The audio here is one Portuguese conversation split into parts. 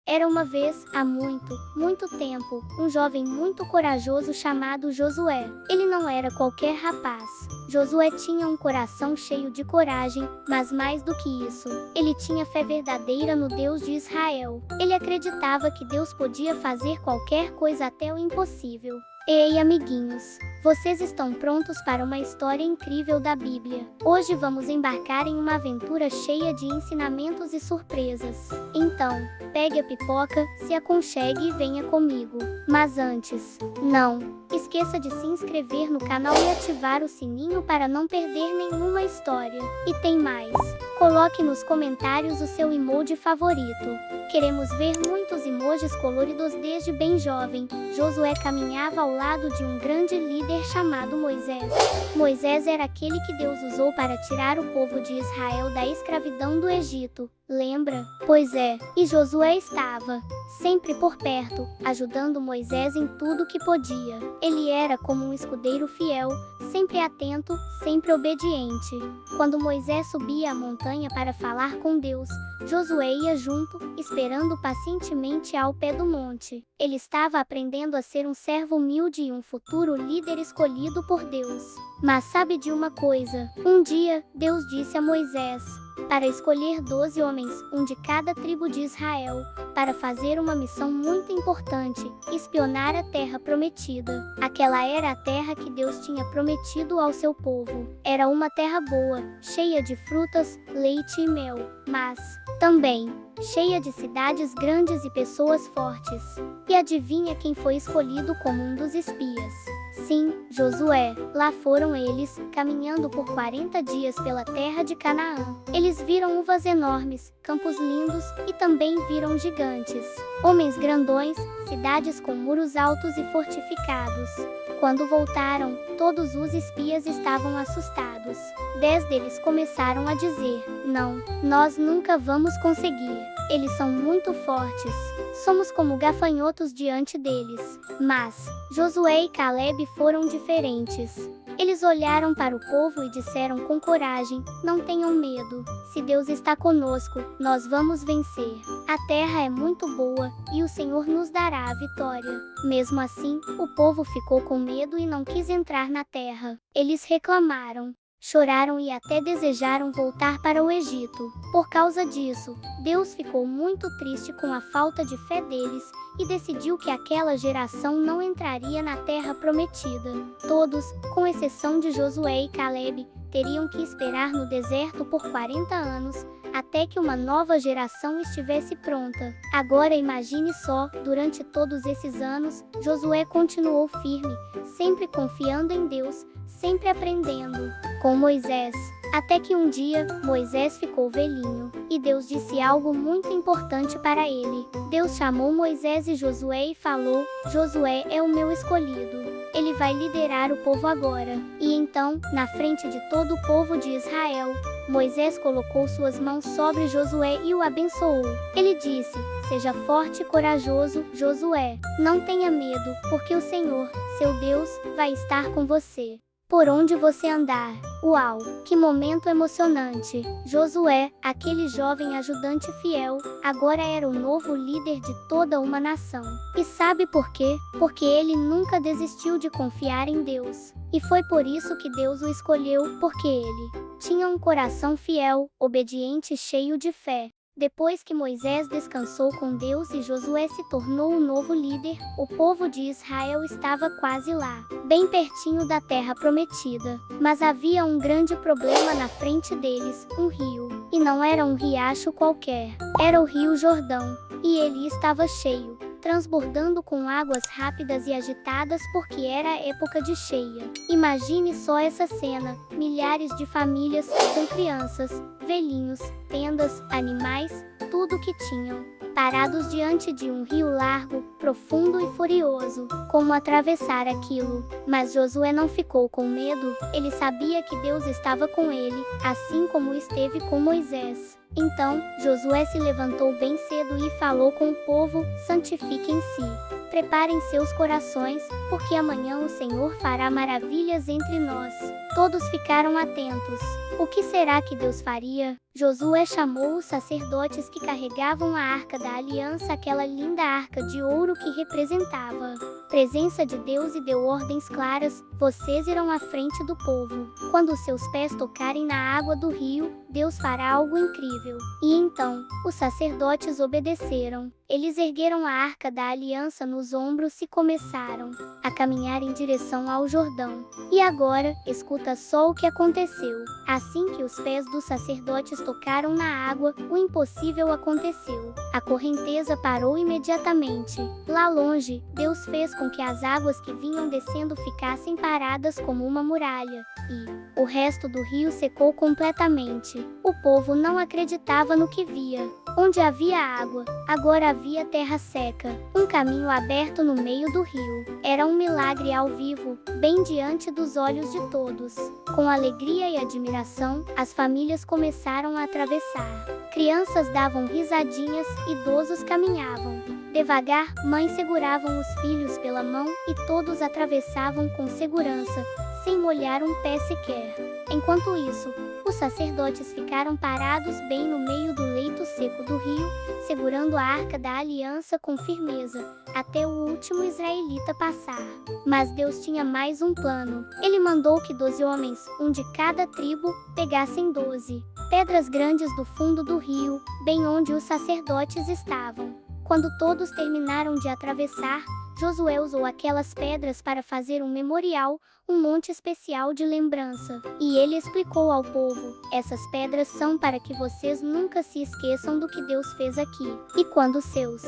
Era uma vez, há muito, muito tempo, um jovem muito corajoso chamado Josué. Ele não era qualquer rapaz. Josué tinha um coração cheio de coragem, mas mais do que isso, ele tinha fé verdadeira no Deus de Israel. Ele acreditava que Deus podia fazer qualquer coisa até o impossível. Ei, amiguinhos! Vocês estão prontos para uma história incrível da Bíblia? Hoje vamos embarcar em uma aventura cheia de ensinamentos e surpresas. Então, pegue a pipoca, se aconchegue e venha comigo. Mas antes, não esqueça de se inscrever no canal e ativar o sininho para não perder nenhuma história. E tem mais! Coloque nos comentários o seu emoji favorito. Queremos ver muitos emojis coloridos desde bem jovem. Josué caminhava ao lado de um grande líder chamado Moisés. Moisés era aquele que Deus usou para tirar o povo de Israel da escravidão do Egito. Lembra? Pois é, e Josué estava sempre por perto, ajudando Moisés em tudo que podia. Ele era como um escudeiro fiel, sempre atento, sempre obediente. Quando Moisés subia a montanha para falar com Deus, Josué ia junto, esperando pacientemente ao pé do monte. Ele estava aprendendo a ser um servo humilde e um futuro líder escolhido por Deus. Mas sabe de uma coisa? Um dia, Deus disse a Moisés para escolher 12 homens, um de cada tribo de Israel, para fazer uma missão muito importante: espionar a terra prometida. Aquela era a terra que Deus tinha prometido ao seu povo. Era uma terra boa, cheia de frutas, leite e mel, mas também cheia de cidades grandes e pessoas fortes. E adivinha quem foi escolhido como um dos espias? Sim, Josué. Lá foram eles, caminhando por 40 dias pela terra de Canaã. Eles viram uvas enormes, campos lindos e também viram gigantes, homens grandões, cidades com muros altos e fortificados. Quando voltaram, todos os espias estavam assustados. 10 deles começaram a dizer: "Não, nós nunca vamos conseguir. Eles são muito fortes. Somos como gafanhotos diante deles." Mas Josué e Caleb foram diferentes. Eles olharam para o povo e disseram com coragem: "Não tenham medo. Se Deus está conosco, nós vamos vencer. A terra é muito boa e o Senhor nos dará a vitória." Mesmo assim, o povo ficou com medo e não quis entrar na terra. Eles reclamaram, choraram e até desejaram voltar para o Egito. Por causa disso, Deus ficou muito triste com a falta de fé deles e decidiu que aquela geração não entraria na terra prometida. Todos, com exceção de Josué e Caleb, teriam que esperar no deserto por 40 anos, até que uma nova geração estivesse pronta. Agora imagine só, durante todos esses anos, Josué continuou firme, sempre confiando em Deus, sempre aprendendo com Moisés. Até que um dia, Moisés ficou velhinho, e Deus disse algo muito importante para ele. Deus chamou Moisés e Josué e falou: "Josué é o meu escolhido. Ele vai liderar o povo agora." E então, na frente de todo o povo de Israel, Moisés colocou suas mãos sobre Josué e o abençoou. Ele disse: "Seja forte e corajoso, Josué. Não tenha medo, porque o Senhor, seu Deus, vai estar com você por onde você andar." Uau, que momento emocionante! Josué, aquele jovem ajudante fiel, agora era o novo líder de toda uma nação. E sabe por quê? Porque ele nunca desistiu de confiar em Deus. E foi por isso que Deus o escolheu, porque ele tinha um coração fiel, obediente e cheio de fé. Depois que Moisés descansou com Deus e Josué se tornou o novo líder, o povo de Israel estava quase lá, bem pertinho da terra prometida. Mas havia um grande problema na frente deles: um rio. E não era um riacho qualquer, era o Rio Jordão. E ele estava cheio, transbordando com águas rápidas e agitadas porque era a época de cheia. Imagine só essa cena: milhares de famílias, com crianças, velhinhos, tendas, animais, tudo o que tinham, parados diante de um rio largo, profundo e furioso. Como atravessar aquilo? Mas Josué não ficou com medo. Ele sabia que Deus estava com ele, assim como esteve com Moisés. Então, Josué se levantou bem cedo e falou com o povo: "Santifiquem-se. Preparem seus corações, porque amanhã o Senhor fará maravilhas entre nós." Todos ficaram atentos. O que será que Deus faria? Josué chamou os sacerdotes que carregavam a Arca da Aliança, aquela linda arca de ouro que representava a presença de Deus, e deu ordens claras: vocês irão à frente do povo. Quando seus pés tocarem na água do rio, Deus fará algo incrível. E então, os sacerdotes obedeceram. Eles ergueram a Arca da Aliança nos ombros e começaram a caminhar em direção ao Jordão. E agora, escuta só o que aconteceu. Assim que os pés dos sacerdotes tocaram na água, o impossível aconteceu. A correnteza parou imediatamente. Lá longe, Deus fez com que as águas que vinham descendo ficassem paradas como uma muralha, e o resto do rio secou completamente. O povo não acreditava no que via. Onde havia água, agora havia terra seca, um caminho aberto no meio do rio. Era um milagre ao vivo, bem diante dos olhos de todos. Com alegria e admiração, as famílias começaram a atravessar. Crianças davam risadinhas, idosos caminhavam devagar, mães seguravam os filhos pela mão e todos atravessavam com segurança, sem molhar um pé sequer. Enquanto isso, os sacerdotes ficaram parados bem no meio do leito seco do rio, segurando a Arca da Aliança com firmeza, até o último israelita passar. Mas Deus tinha mais um plano. Ele mandou que 12 homens, um de cada tribo, pegassem 12 pedras grandes do fundo do rio, bem onde os sacerdotes estavam. Quando todos terminaram de atravessar, Josué usou aquelas pedras para fazer um memorial, um monte especial de lembrança. E ele explicou ao povo: essas pedras são para que vocês nunca se esqueçam do que Deus fez aqui. E quando seus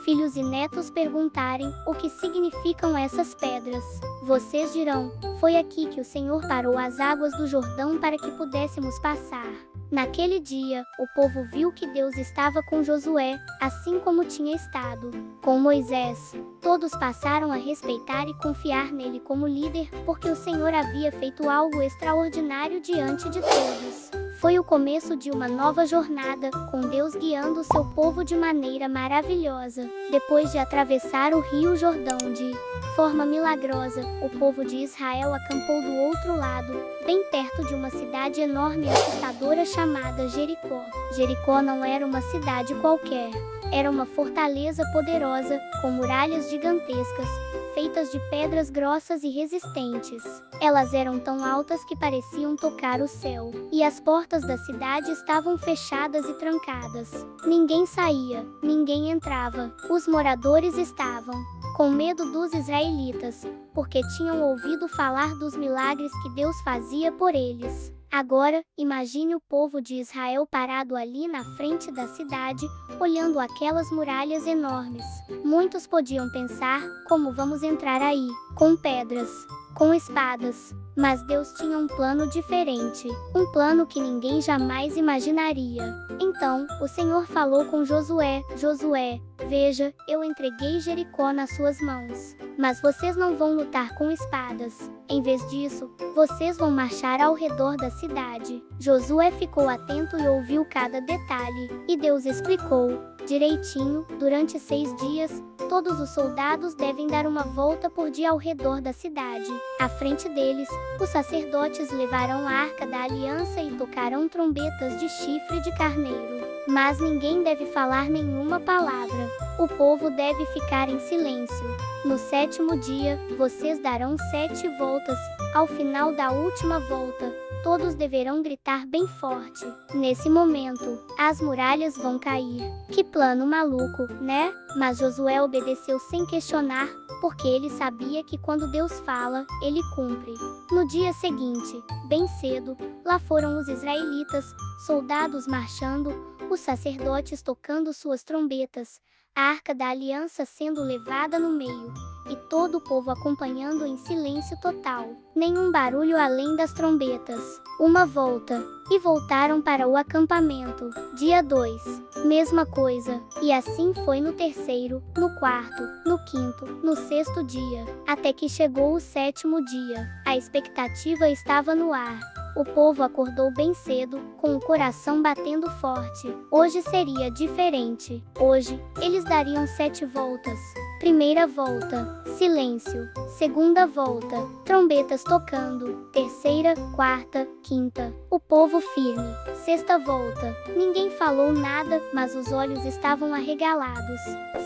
filhos e netos perguntarem o que significam essas pedras, vocês dirão: foi aqui que o Senhor parou as águas do Jordão para que pudéssemos passar. Naquele dia, o povo viu que Deus estava com Josué, assim como tinha estado com Moisés. Todos passaram a respeitar e confiar nele como líder, porque o Senhor havia feito algo extraordinário diante de todos. Foi o começo de uma nova jornada, com Deus guiando seu povo de maneira maravilhosa. Depois de atravessar o rio Jordão de forma milagrosa, o povo de Israel acampou do outro lado, bem perto de uma cidade enorme e assustadora chamada Jericó. Jericó não era uma cidade qualquer. Era uma fortaleza poderosa, com muralhas gigantescas, feitas de pedras grossas e resistentes. Elas eram tão altas que pareciam tocar o céu, e as portas da cidade estavam fechadas e trancadas. Ninguém saía, ninguém entrava. Os moradores estavam com medo dos israelitas, porque tinham ouvido falar dos milagres que Deus fazia por eles. Agora, imagine o povo de Israel parado ali na frente da cidade, olhando aquelas muralhas enormes. Muitos podiam pensar: como vamos entrar aí? Com pedras, com espadas. Mas Deus tinha um plano diferente, um plano que ninguém jamais imaginaria. Então, o Senhor falou com Josué: Josué, veja, eu entreguei Jericó nas suas mãos. Mas vocês não vão lutar com espadas. Em vez disso, vocês vão marchar ao redor da cidade. Josué ficou atento e ouviu cada detalhe. E Deus explicou direitinho: durante 6 dias, todos os soldados devem dar uma volta por dia ao redor da cidade. À frente deles, os sacerdotes levarão a Arca da Aliança e tocarão trombetas de chifre de carneiro. Mas ninguém deve falar nenhuma palavra. O povo deve ficar em silêncio. No 7º dia, vocês darão 7 voltas. Ao final da última volta, todos deverão gritar bem forte. Nesse momento, as muralhas vão cair. Que plano maluco, né? Mas Josué obedeceu sem questionar, porque ele sabia que quando Deus fala, ele cumpre. No dia seguinte, bem cedo, lá foram os israelitas, soldados marchando, os sacerdotes tocando suas trombetas, a Arca da Aliança sendo levada no meio, e todo o povo acompanhando em silêncio total. Nenhum barulho além das trombetas. Uma volta, e voltaram para o acampamento. Dia 2, mesma coisa. E assim foi no 3º, no 4º, no 5º, no 6º dia, até que chegou o 7º dia. A expectativa estava no ar. O povo acordou bem cedo, com o coração batendo forte. Hoje seria diferente. Hoje, eles dariam 7 voltas. Primeira volta, silêncio. Segunda volta, trombetas tocando. Terceira, quarta, quinta, o povo firme. Sexta volta, ninguém falou nada, mas os olhos estavam arregalados.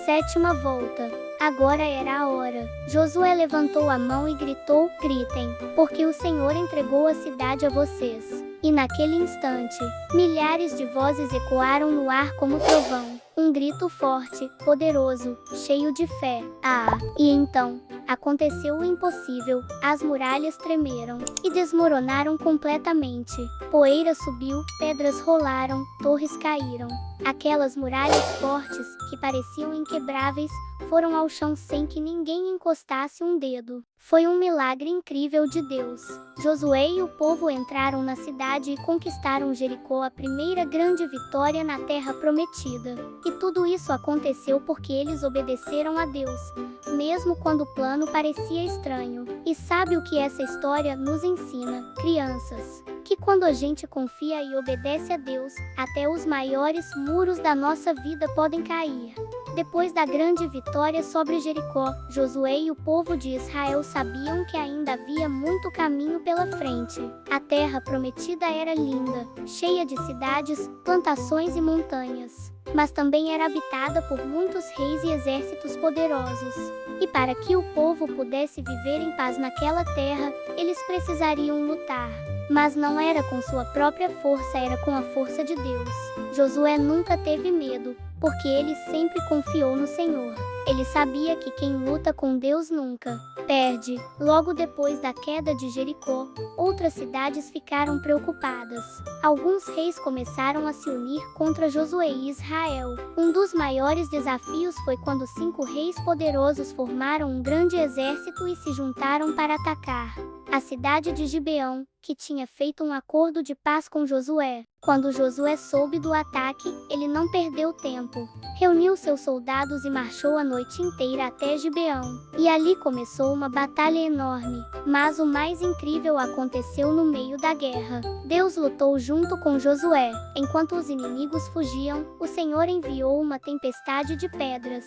Sétima volta, agora era a hora. Josué levantou a mão e gritou: gritem, porque o Senhor entregou a cidade a vocês. E naquele instante, milhares de vozes ecoaram no ar como trovão. Um grito forte, poderoso, cheio de fé. E então, aconteceu o impossível. As muralhas tremeram e desmoronaram completamente. Poeira subiu, pedras rolaram, torres caíram. Aquelas muralhas fortes, que pareciam inquebráveis, foram ao chão sem que ninguém encostasse um dedo. Foi um milagre incrível de Deus. Josué e o povo entraram na cidade e conquistaram Jericó, a primeira grande vitória na terra prometida. E tudo isso aconteceu porque eles obedeceram a Deus, mesmo quando o plano parecia estranho. E sabe o que essa história nos ensina, crianças? Que quando a gente confia e obedece a Deus, até os maiores muros da nossa vida podem cair. Depois da grande vitória sobre Jericó, Josué e o povo de Israel sabiam que ainda havia muito caminho pela frente. A terra prometida era linda, cheia de cidades, plantações e montanhas, mas também era habitada por muitos reis e exércitos poderosos. E para que o povo pudesse viver em paz naquela terra, eles precisariam lutar. Mas não era com sua própria força, era com a força de Deus. Josué nunca teve medo, porque ele sempre confiou no Senhor. Ele sabia que quem luta com Deus nunca perde. Logo depois da queda de Jericó, outras cidades ficaram preocupadas. Alguns reis começaram a se unir contra Josué e Israel. Um dos maiores desafios foi quando 5 reis poderosos formaram um grande exército e se juntaram para atacar a cidade de Gibeão, que tinha feito um acordo de paz com Josué. Quando Josué soube do ataque, ele não perdeu tempo. Reuniu seus soldados e marchou a noite inteira até Gibeão. E ali começou uma batalha enorme. Mas o mais incrível aconteceu no meio da guerra. Deus lutou junto com Josué. Enquanto os inimigos fugiam, o Senhor enviou uma tempestade de pedras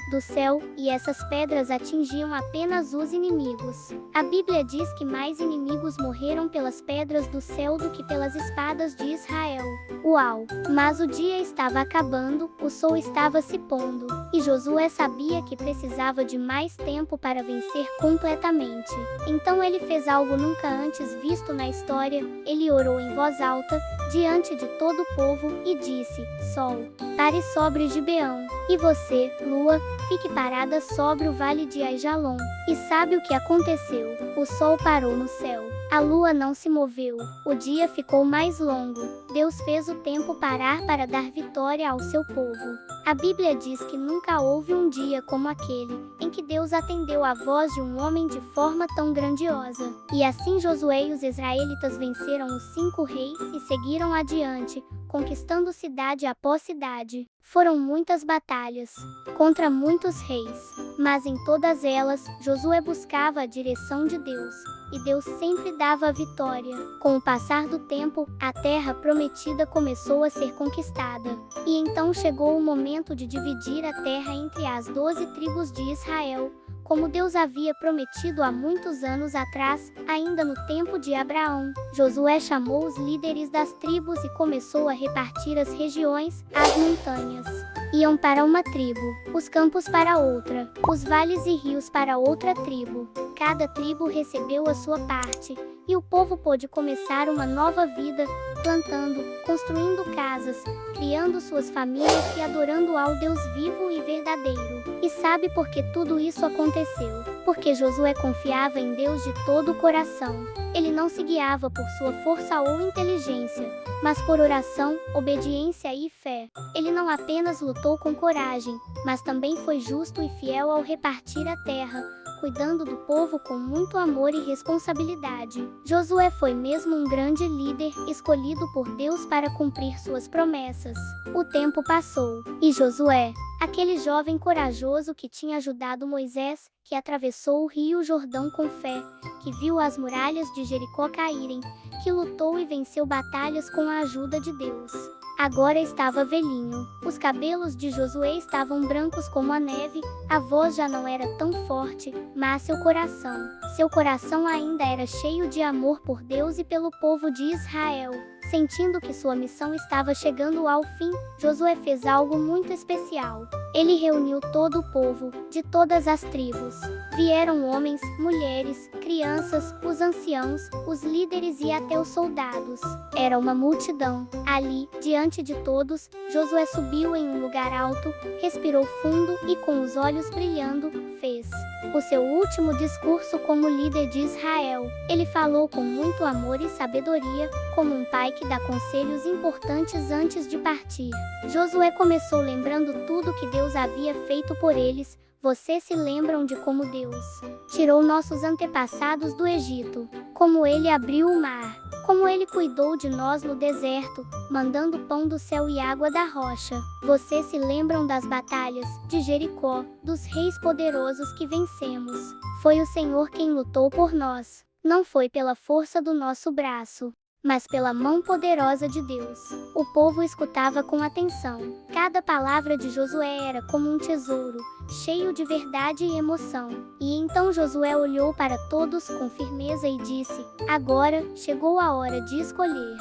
do céu, e essas pedras atingiam apenas os inimigos. A Bíblia diz que mais inimigos morreram pelas pedras do céu do que pelas espadas de Israel. Uau! Mas o dia estava acabando, o sol estava se pondo, e Josué sabia que precisava de mais tempo para vencer completamente. Então ele fez algo nunca antes visto na história. Ele orou em voz alta, diante de todo o povo, e disse: Sol, pare sobre Gibeão, e você, lua, fique parada sobre o vale de Aijalon. E sabe o que aconteceu? O sol parou no céu. A lua não se moveu. O dia ficou mais longo. Deus fez o tempo parar para dar vitória ao seu povo. A Bíblia diz que nunca houve um dia como aquele, em que Deus atendeu à voz de um homem de forma tão grandiosa. E assim Josué e os israelitas venceram os 5 reis e seguiram adiante, conquistando cidade após cidade. Foram muitas batalhas, contra muitos reis, mas em todas elas, Josué buscava a direção de Deus, e Deus sempre dava a vitória. Com o passar do tempo, a terra prometida começou a ser conquistada. E então chegou o momento de dividir a terra entre as 12 tribos de Israel, como Deus havia prometido há muitos anos atrás, ainda no tempo de Abraão. Josué chamou os líderes das tribos e começou a repartir as regiões. As montanhas iam para uma tribo, os campos para outra, os vales e rios para outra tribo. Cada tribo recebeu a sua parte, e o povo pôde começar uma nova vida, plantando, construindo casas, criando suas famílias e adorando ao Deus vivo e verdadeiro. E sabe por que tudo isso aconteceu? Porque Josué confiava em Deus de todo o coração. Ele não se guiava por sua força ou inteligência, mas por oração, obediência e fé. Ele não apenas lutou com coragem, mas também foi justo e fiel ao repartir a terra, cuidando do povo com muito amor e responsabilidade. Josué foi mesmo um grande líder, escolhido por Deus para cumprir suas promessas. O tempo passou, e Josué, aquele jovem corajoso que tinha ajudado Moisés, que atravessou o rio Jordão com fé, que viu as muralhas de Jericó caírem, que lutou e venceu batalhas com a ajuda de Deus, agora estava velhinho. Os cabelos de Josué estavam brancos como a neve, a voz já não era tão forte, mas seu coração ainda era cheio de amor por Deus e pelo povo de Israel. Sentindo que sua missão estava chegando ao fim, Josué fez algo muito especial. Ele reuniu todo o povo, de todas as tribos. Vieram homens, mulheres, crianças, os anciãos, os líderes e até os soldados. Era uma multidão. Ali, diante de todos, Josué subiu em um lugar alto, respirou fundo e, com os olhos brilhando, fez o seu último discurso como líder de Israel. Ele falou com muito amor e sabedoria, como um pai que dá conselhos importantes antes de partir. Josué começou lembrando tudo que Deus havia feito por eles. Vocês se lembram de como Deus tirou nossos antepassados do Egito, como Ele abriu o mar, como Ele cuidou de nós no deserto, mandando pão do céu e água da rocha. Vocês se lembram das batalhas de Jericó, dos reis poderosos que vencemos. Foi o Senhor quem lutou por nós. Não foi pela força do nosso braço, mas pela mão poderosa de Deus. O povo escutava com atenção. Cada palavra de Josué era como um tesouro, cheio de verdade e emoção. E então Josué olhou para todos com firmeza e disse: agora chegou a hora de escolher.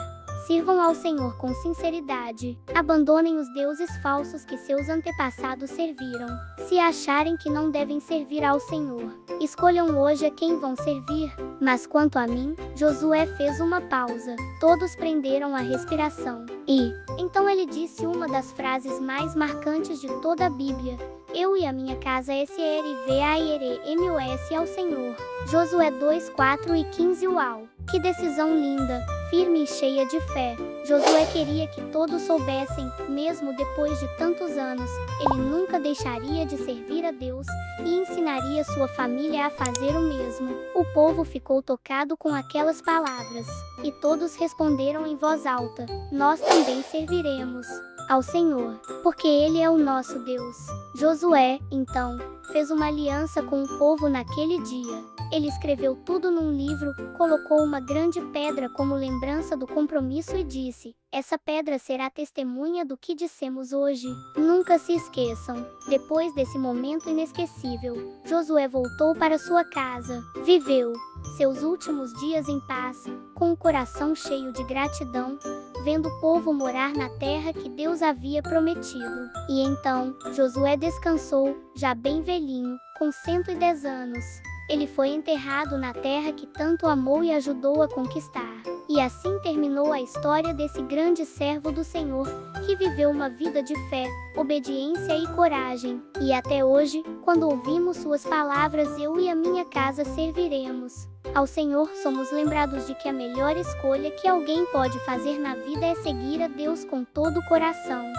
Sirvam ao Senhor com sinceridade. Abandonem os deuses falsos que seus antepassados serviram. Se acharem que não devem servir ao Senhor, escolham hoje a quem vão servir. Mas quanto a mim, Josué fez uma pausa. Todos prenderam a respiração. E então ele disse uma das frases mais marcantes de toda a Bíblia: eu e a minha casa serviremos ao Senhor. Josué 2, 4 e 15. Uau! Que decisão linda, firme e cheia de fé. Josué queria que todos soubessem, mesmo depois de tantos anos, ele nunca deixaria de servir a Deus e ensinaria sua família a fazer o mesmo. O povo ficou tocado com aquelas palavras, e todos responderam em voz alta: nós também serviremos ao Senhor, porque Ele é o nosso Deus. Josué, então, fez uma aliança com o povo naquele dia. Ele escreveu tudo num livro, colocou uma grande pedra como lembrança do compromisso e disse: essa pedra será testemunha do que dissemos hoje. Nunca se esqueçam. Depois desse momento inesquecível, Josué voltou para sua casa. Viveu seus últimos dias em paz, com o coração cheio de gratidão, vendo o povo morar na terra que Deus havia prometido. E então, Josué descansou, já bem velhinho, com 110 anos. Ele foi enterrado na terra que tanto amou e ajudou a conquistar. E assim terminou a história desse grande servo do Senhor, que viveu uma vida de fé, obediência e coragem. E até hoje, quando ouvimos suas palavras, eu e a minha casa serviremos ao Senhor, somos lembrados de que a melhor escolha que alguém pode fazer na vida é seguir a Deus com todo o coração.